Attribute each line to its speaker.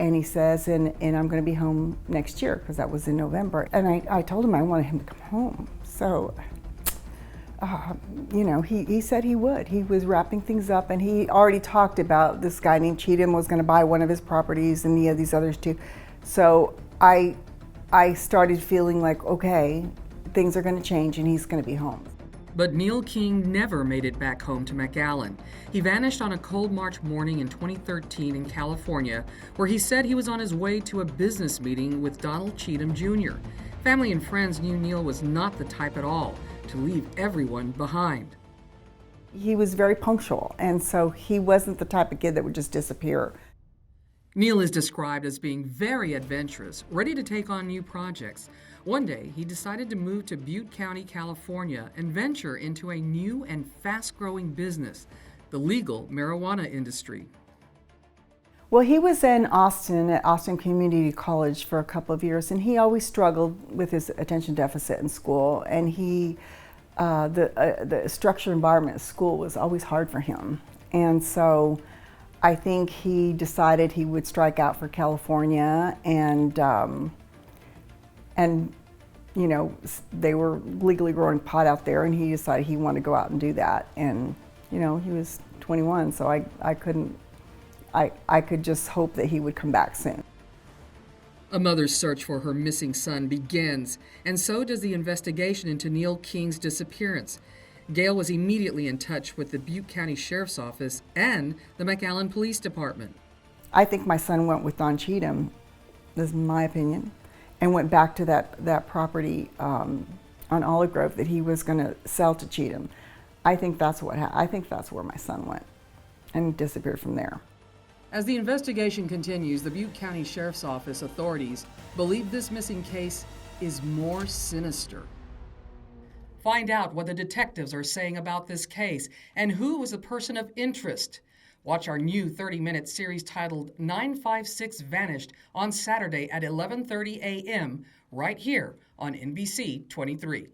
Speaker 1: And he says, and I'm going to be home next year, because that was in November. And I told him I wanted him to come home. So, he said he would. He was wrapping things up, and he already talked about this guy named Cheatham was going to buy one of his properties, and these others too. So I started feeling like, okay, things are going to change, and he's going to be home.
Speaker 2: But Neil King never made it back home to McAllen. He vanished on a cold March morning in 2013 in California, where he said he was on his way to a business meeting with Donald Cheatham Jr. Family and friends knew Neil was not the type at all to leave everyone behind.
Speaker 1: He was very punctual, and so he wasn't the type of kid that would just disappear.
Speaker 2: Neil is described as being very adventurous, ready to take on new projects. One day, he decided to move to Butte County, California, and venture into a new and fast-growing business, the legal marijuana industry.
Speaker 1: Well, he was in Austin at Austin Community College for a couple of years, and he always struggled with his attention deficit in school, and the structured environment at school was always hard for him. And so I think he decided he would strike out for California, and they were legally growing pot out there, and he decided he wanted to go out and do that. And he was 21, so I could just hope that he would come back soon.
Speaker 2: A mother's search for her missing son begins, and so does the investigation into Neil King's disappearance. Gail was immediately in touch with the Butte County Sheriff's Office and the McAllen Police Department.
Speaker 1: I think my son went with Don Cheatham, this is my opinion, and went back to that property on Olive Grove that he was going to sell to Cheatham. I think that's what I think that's where my son went, and disappeared from there.
Speaker 2: As the investigation continues, the Butte County Sheriff's Office authorities believe this missing case is more sinister. Find out what the detectives are saying about this case and who was a person of interest. Watch our new 30-minute series titled 956 Vanished on Saturday at 11:30 a.m. right here on NBC 23.